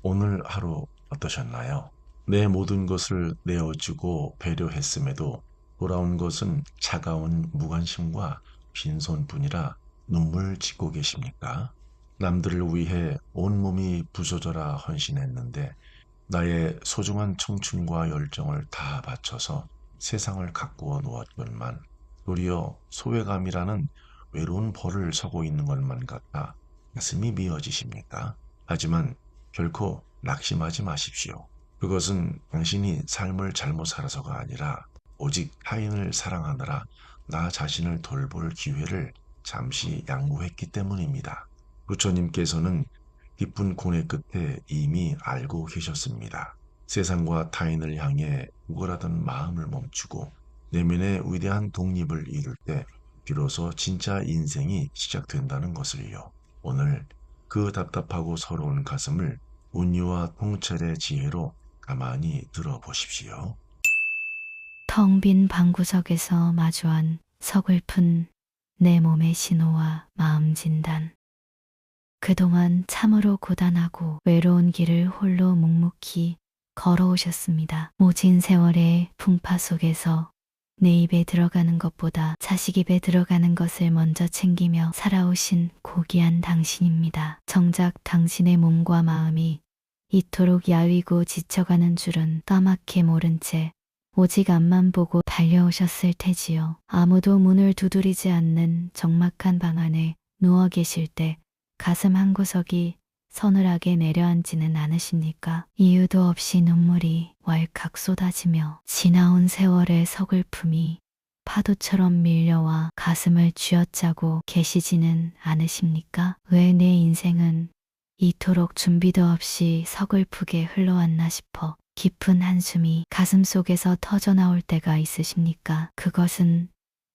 오늘 하루 어떠셨나요? 내 모든 것을 내어주고 배려했음에도 돌아온 것은 차가운 무관심과 빈손뿐이라 눈물 짓고 계십니까? 남들을 위해 온몸이 부서져라 헌신했는데 나의 소중한 청춘과 열정을 다 바쳐서 세상을 가꾸어 놓았건만 도리어 소외감이라는 외로운 벌을 서고 있는 것만 같아 가슴이 미어지십니까? 하지만 결코 낙심하지 마십시오. 그것은 당신이 삶을 잘못 살아서가 아니라 오직 타인을 사랑하느라 나 자신을 돌볼 기회를 잠시 양보했기 때문입니다. 부처님께서는 깊은 고뇌 끝에 이미 알고 계셨습니다. 세상과 타인을 향해 우월하던 마음을 멈추고 내면의 위대한 독립을 이룰 때 비로소 진짜 인생이 시작된다는 것을요. 오늘 그 답답하고 서러운 가슴을 온유와 통찰의 지혜로 가만히 들어보십시오. 텅 빈 방구석에서 마주한 서글픈 내 몸의 신호와 마음 진단. 그동안 참으로 고단하고 외로운 길을 홀로 묵묵히 걸어오셨습니다. 모진 세월의 풍파 속에서 내 입에 들어가는 것보다 자식 입에 들어가는 것을 먼저 챙기며 살아오신 고귀한 당신입니다. 정작 당신의 몸과 마음이 이토록 야위고 지쳐가는 줄은 까맣게 모른 채 오직 앞만 보고 달려오셨을 테지요. 아무도 문을 두드리지 않는 적막한 방 안에 누워 계실 때 가슴 한구석이 서늘하게 내려앉지는 않으십니까? 이유도 없이 눈물이 왈칵 쏟아지며 지나온 세월의 서글픔이 파도처럼 밀려와 가슴을 쥐어짜고 계시지는 않으십니까? 왜 내 인생은 이토록 준비도 없이 서글프게 흘러왔나 싶어 깊은 한숨이 가슴속에서 터져나올 때가 있으십니까? 그것은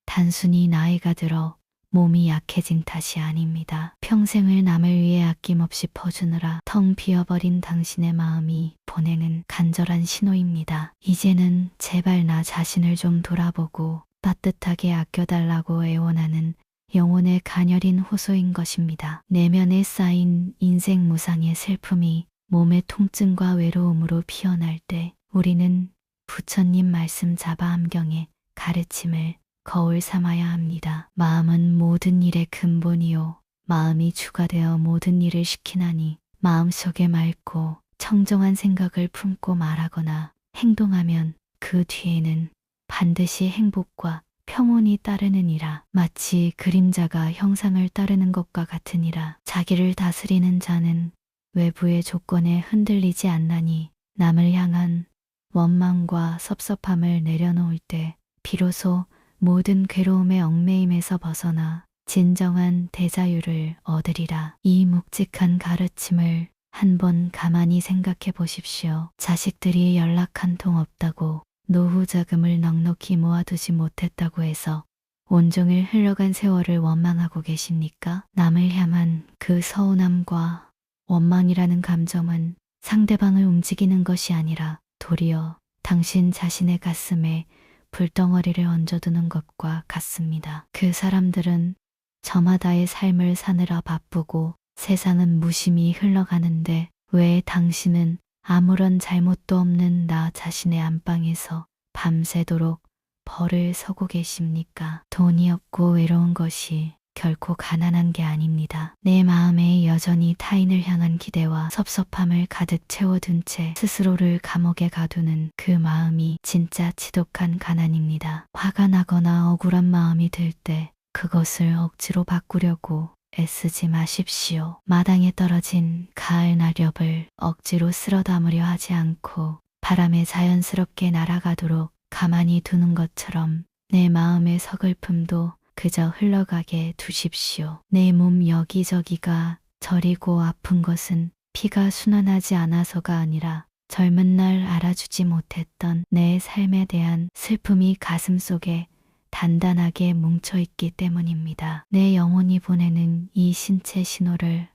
단순히 나이가 들어 몸이 약해진 탓이 아닙니다. 평생을 남을 위해 아낌없이 퍼주느라 텅 비어버린 당신의 마음이 보내는 간절한 신호입니다. 이제는 제발 나 자신을 좀 돌아보고 따뜻하게 아껴달라고 애원하는 영혼의 가녀린 호소인 것입니다. 내면에 쌓인 인생 무상의 슬픔이 몸의 통증과 외로움으로 피어날 때 우리는 부처님 말씀 자바암경의 가르침을 거울 삼아야 합니다. 마음은 모든 일의 근본이요. 마음이 주가되어 모든 일을 시키나니 마음속에 맑고 청정한 생각을 품고 말하거나 행동하면 그 뒤에는 반드시 행복과 평온이 따르느니라. 마치 그림자가 형상을 따르는 것과 같으니라. 자기를 다스리는 자는 외부의 조건에 흔들리지 않나니 남을 향한 원망과 섭섭함을 내려놓을 때 비로소 모든 괴로움의 얽매임에서 벗어나 진정한 대자유를 얻으리라. 이 묵직한 가르침을 한번 가만히 생각해 보십시오. 자식들이 연락 한 통 없다고 노후 자금을 넉넉히 모아두지 못했다고 해서 온종일 흘러간 세월을 원망하고 계십니까? 남을 향한 그 서운함과 원망이라는 감정은 상대방을 움직이는 것이 아니라 도리어 당신 자신의 가슴에 불덩어리를 얹어두는 것과 같습니다. 그 사람들은 저마다의 삶을 사느라 바쁘고 세상은 무심히 흘러가는데 왜 당신은 아무런 잘못도 없는 나 자신의 안방에서 밤새도록 벌을 서고 계십니까? 돈이 없고 외로운 것이 결코 가난한 게 아닙니다. 내 마음에 여전히 타인을 향한 기대와 섭섭함을 가득 채워둔 채 스스로를 감옥에 가두는 그 마음이 진짜 지독한 가난입니다. 화가 나거나 억울한 마음이 들 때 그것을 억지로 바꾸려고 애쓰지 마십시오. 마당에 떨어진 가을 낙엽을 억지로 쓸어 담으려 하지 않고 바람에 자연스럽게 날아가도록 가만히 두는 것처럼 내 마음의 서글픔도 그저 흘러가게 두십시오. 내 몸 여기저기가 저리고 아픈 것은 피가 순환하지 않아서가 아니라 젊은 날 알아주지 못했던 내 삶에 대한 슬픔이 가슴속에 단단하게 뭉쳐있기 때문입니다. 내 영혼이 보내는 이 신체 신호를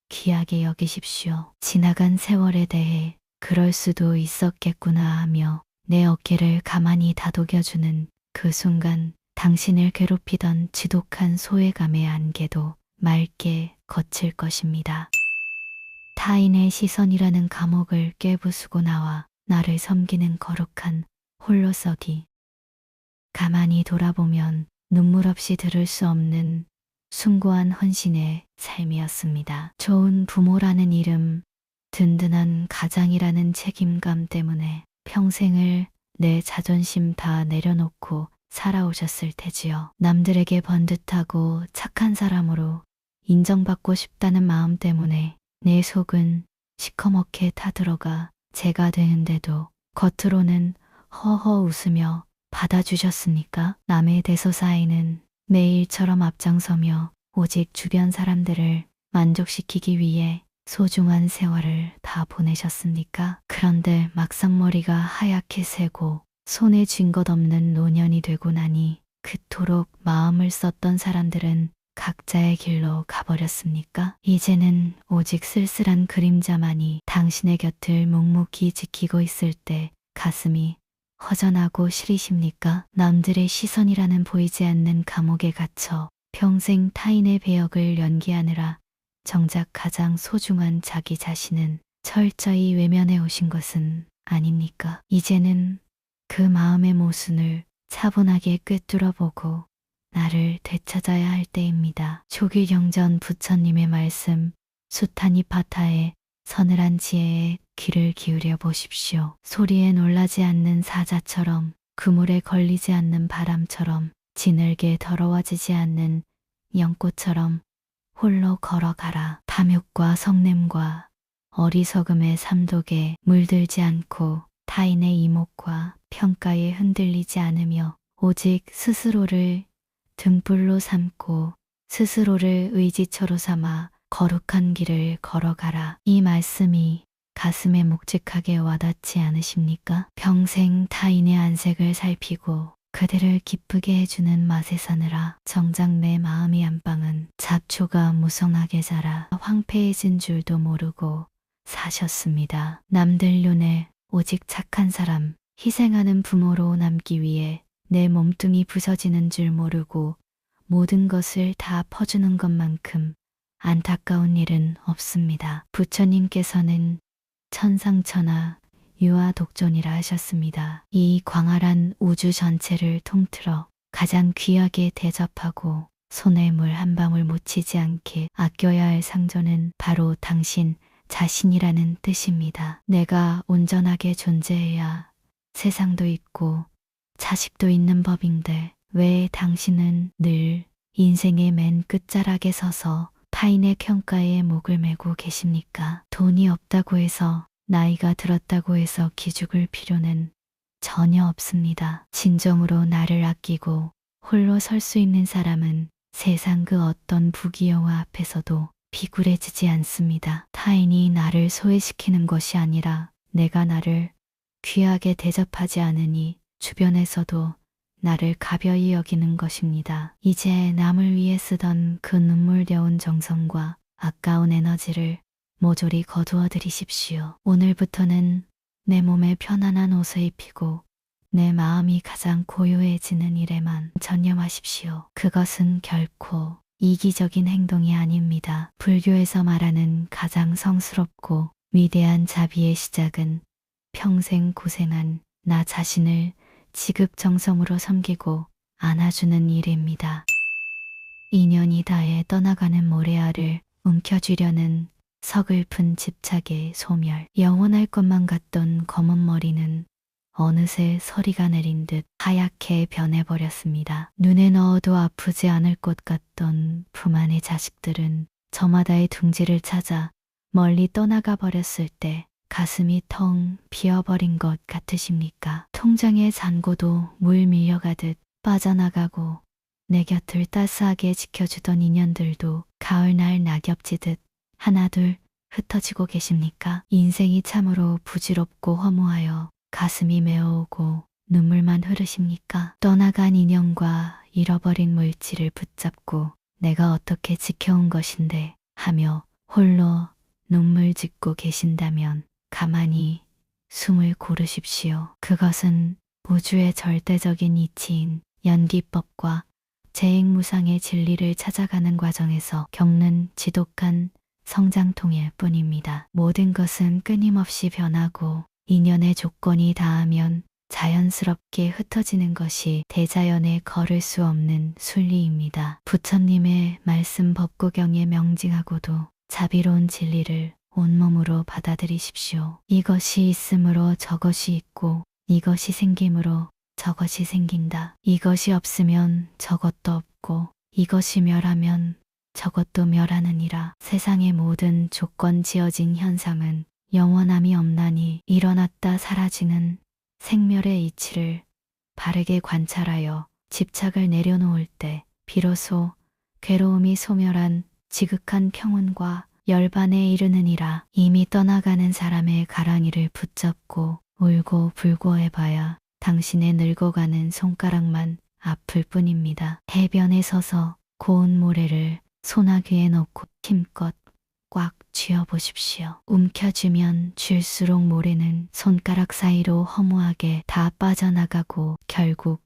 귀하게 여기십시오. 지나간 세월에 대해 그럴 수도 있었겠구나 하며 내 어깨를 가만히 다독여주는 그 순간 당신을 괴롭히던 지독한 소외감의 안개도 맑게 거칠 것입니다. 타인의 시선이라는 감옥을 깨부수고 나와 나를 섬기는 거룩한 홀로서기. 가만히 돌아보면 눈물 없이 들을 수 없는 숭고한 헌신의 삶이었습니다. 좋은 부모라는 이름, 든든한 가장이라는 책임감 때문에 평생을 내 자존심 다 내려놓고 살아오셨을 테지요. 남들에게 번듯하고 착한 사람으로 인정받고 싶다는 마음 때문에 내 속은 시커멓게 타들어가 죄가 되는데도 겉으로는 허허 웃으며 받아주셨습니까? 남의 대소사에는 매일처럼 앞장서며 오직 주변 사람들을 만족시키기 위해 소중한 세월을 다 보내셨습니까? 그런데 막상 머리가 하얗게 새고 손에 쥔 것 없는 노년이 되고 나니 그토록 마음을 썼던 사람들은 각자의 길로 가버렸습니까? 이제는 오직 쓸쓸한 그림자만이 당신의 곁을 묵묵히 지키고 있을 때 가슴이 허전하고 시리십니까? 남들의 시선이라는 보이지 않는 감옥에 갇혀 평생 타인의 배역을 연기하느라 정작 가장 소중한 자기 자신은 철저히 외면해 오신 것은 아닙니까? 이제는 그 마음의 모순을 차분하게 꿰뚫어보고 나를 되찾아야 할 때입니다. 조기경전 부처님의 말씀, 수타니 파타의 서늘한 지혜에 귀를 기울여 보십시오. 소리에 놀라지 않는 사자처럼, 그물에 걸리지 않는 바람처럼, 지늘게 더러워지지 않는 연꽃처럼 홀로 걸어가라. 탐욕과 성냄과 어리석음의 삼독에 물들지 않고 타인의 이목과 평가에 흔들리지 않으며 오직 스스로를 등불로 삼고 스스로를 의지처로 삼아 거룩한 길을 걸어가라. 이 말씀이 가슴에 묵직하게 와닿지 않으십니까? 평생 타인의 안색을 살피고 그들을 기쁘게 해주는 맛에 사느라 정작 내 마음의 안방은 잡초가 무성하게 자라 황폐해진 줄도 모르고 사셨습니다. 남들 눈에 오직 착한 사람, 희생하는 부모로 남기 위해 내 몸뚱이 부서지는 줄 모르고 모든 것을 다 퍼주는 것만큼 안타까운 일은 없습니다. 부처님께서는 천상천하 유아독존이라 하셨습니다. 이 광활한 우주 전체를 통틀어 가장 귀하게 대접하고 손에 물 한 방울 묻히지 않게 아껴야 할 상조는 바로 당신 자신이라는 뜻입니다. 내가 온전하게 존재해야 세상도 있고 자식도 있는 법인데 왜 당신은 늘 인생의 맨 끝자락에 서서 타인의 평가에 목을 메고 계십니까? 돈이 없다고 해서 나이가 들었다고 해서 기죽을 필요는 전혀 없습니다. 진정으로 나를 아끼고 홀로 설 수 있는 사람은 세상 그 어떤 부귀영화 앞에서도 비굴해지지 않습니다. 타인이 나를 소외시키는 것이 아니라 내가 나를 귀하게 대접하지 않으니 주변에서도 나를 가벼이 여기는 것입니다. 이제 남을 위해 쓰던 그 눈물겨운 정성과 아까운 에너지를 모조리 거두어 드리십시오. 오늘부터는 내 몸에 편안한 옷을 입히고 내 마음이 가장 고요해지는 일에만 전념하십시오. 그것은 결코 이기적인 행동이 아닙니다. 불교에서 말하는 가장 성스럽고 위대한 자비의 시작은 평생 고생한 나 자신을 지극정성으로 섬기고 안아주는 일입니다. 인연이 다해 떠나가는 모래알을 움켜쥐려는 서글픈 집착의 소멸. 영원할 것만 같던 검은 머리는 어느새 서리가 내린 듯 하얗게 변해버렸습니다. 눈에 넣어도 아프지 않을 것 같던 부만의 자식들은 저마다의 둥지를 찾아 멀리 떠나가 버렸을 때 가슴이 텅 비어버린 것 같으십니까? 통장의 잔고도 물 밀려가듯 빠져나가고 내 곁을 따스하게 지켜주던 인연들도 가을날 낙엽지듯 하나둘 흩어지고 계십니까? 인생이 참으로 부질없고 허무하여 가슴이 메어오고 눈물만 흐르십니까? 떠나간 인연과 잃어버린 물질을 붙잡고 내가 어떻게 지켜온 것인데 하며 홀로 눈물 짓고 계신다면 가만히 숨을 고르십시오. 그것은 우주의 절대적인 이치인 연기법과 재행무상의 진리를 찾아가는 과정에서 겪는 지독한 성장통일 뿐입니다. 모든 것은 끊임없이 변하고 인연의 조건이 닿으면 자연스럽게 흩어지는 것이 대자연에 걸을 수 없는 순리입니다. 부처님의 말씀 법구경에 명징하고도 자비로운 진리를 온몸으로 받아들이십시오. 이것이 있으므로 저것이 있고 이것이 생김으로 저것이 생긴다. 이것이 없으면 저것도 없고 이것이 멸하면 저것도 멸하느니라. 세상의 모든 조건 지어진 현상은 영원함이 없나니 일어났다 사라지는 생멸의 이치를 바르게 관찰하여 집착을 내려놓을 때 비로소 괴로움이 소멸한 지극한 평온과 열반에 이르느니라. 이미 떠나가는 사람의 가랑이를 붙잡고 울고 불고 해봐야 당신의 늙어가는 손가락만 아플 뿐입니다. 해변에 서서 고운 모래를 소나귀에 넣고 힘껏 꽉 쥐어보십시오. 움켜쥐면 쥘수록 모래는 손가락 사이로 허무하게 다 빠져나가고 결국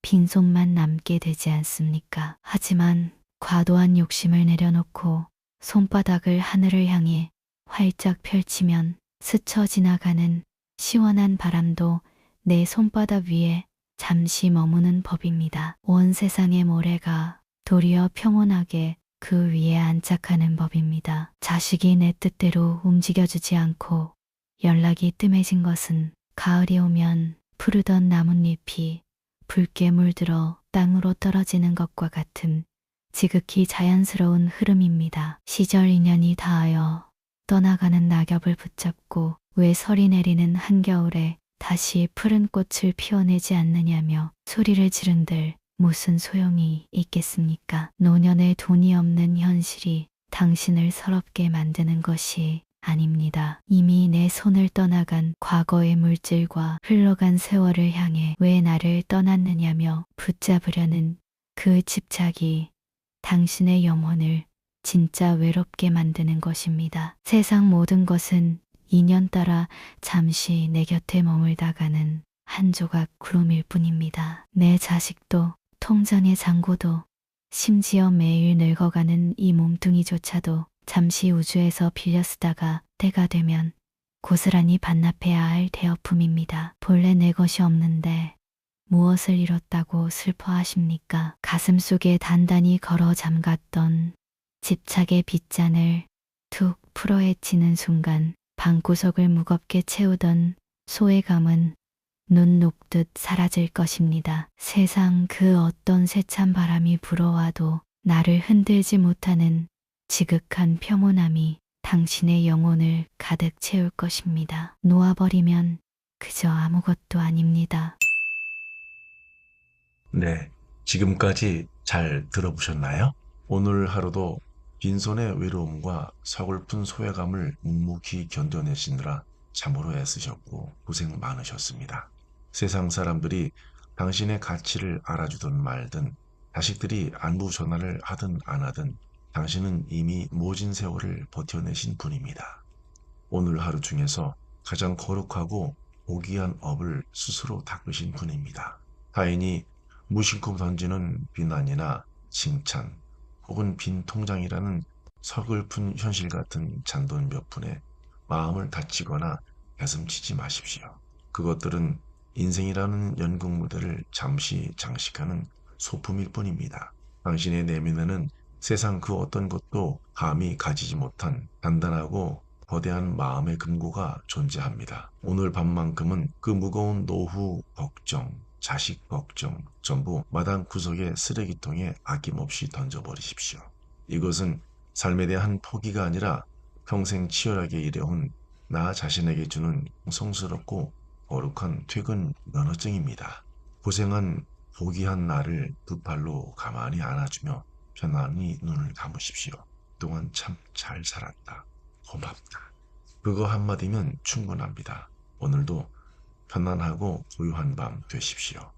빈손만 남게 되지 않습니까? 하지만 과도한 욕심을 내려놓고 손바닥을 하늘을 향해 활짝 펼치면 스쳐 지나가는 시원한 바람도 내 손바닥 위에 잠시 머무는 법입니다. 온 세상의 모래가 도리어 평온하게 그 위에 안착하는 법입니다. 자식이 내 뜻대로 움직여주지 않고 연락이 뜸해진 것은 가을이 오면 푸르던 나뭇잎이 붉게 물들어 땅으로 떨어지는 것과 같은 지극히 자연스러운 흐름입니다. 시절 인연이 닿아여 떠나가는 낙엽을 붙잡고 왜 설이 내리는 한겨울에 다시 푸른 꽃을 피워내지 않느냐며 소리를 지른들 무슨 소용이 있겠습니까? 노년에 돈이 없는 현실이 당신을 서럽게 만드는 것이 아닙니다. 이미 내 손을 떠나간 과거의 물질과 흘러간 세월을 향해 왜 나를 떠났느냐며 붙잡으려는 그 집착이 당신의 영혼을 진짜 외롭게 만드는 것입니다. 세상 모든 것은 인연 따라 잠시 내 곁에 머물다가는 한 조각 구름일 뿐입니다. 내 자식도 통장의 잔고도 심지어 매일 늙어가는 이 몸뚱이조차도 잠시 우주에서 빌려 쓰다가 때가 되면 고스란히 반납해야 할 대여품입니다. 본래 내 것이 없는데 무엇을 잃었다고 슬퍼하십니까? 가슴속에 단단히 걸어 잠갔던 집착의 빗잔을 툭 풀어헤치는 순간 방구석을 무겁게 채우던 소외감은 눈 녹듯 사라질 것입니다. 세상 그 어떤 세찬 바람이 불어와도 나를 흔들지 못하는 지극한 평온함이 당신의 영혼을 가득 채울 것입니다. 놓아버리면 그저 아무것도 아닙니다. 네, 지금까지 잘 들어보셨나요? 오늘 하루도 빈손의 외로움과 서글픈 소외감을 묵묵히 견뎌내시느라 참으로 애쓰셨고 고생 많으셨습니다. 세상 사람들이 당신의 가치를 알아주든 말든 자식들이 안부 전화를 하든 안 하든 당신은 이미 모진 세월을 버텨내신 분입니다. 오늘 하루 중에서 가장 거룩하고 고귀한 업을 스스로 닦으신 분입니다. 타인이 무심코 던지는 비난이나 칭찬 혹은 빈 통장이라는 서글픈 현실 같은 잔돈 몇 푼에 마음을 다치거나 가슴치지 마십시오. 그것들은 인생이라는 연극 무대를 잠시 장식하는 소품일 뿐입니다. 당신의 내면에는 세상 그 어떤 것도 감히 가지지 못한 단단하고 거대한 마음의 금고가 존재합니다. 오늘 밤만큼은 그 무거운 노후 걱정, 자식 걱정 전부 마당 구석의 쓰레기통에 아낌없이 던져버리십시오. 이것은 삶에 대한 포기가 아니라 평생 치열하게 일해온 나 자신에게 주는 성스럽고 거룩한 퇴근 면허증입니다. 고생한 포기한 나를 두 팔로 가만히 안아주며 편안히 눈을 감으십시오. 그동안 참 잘 살았다. 고맙다. 그거 한마디면 충분합니다. 오늘도 편안하고 고요한 밤 되십시오.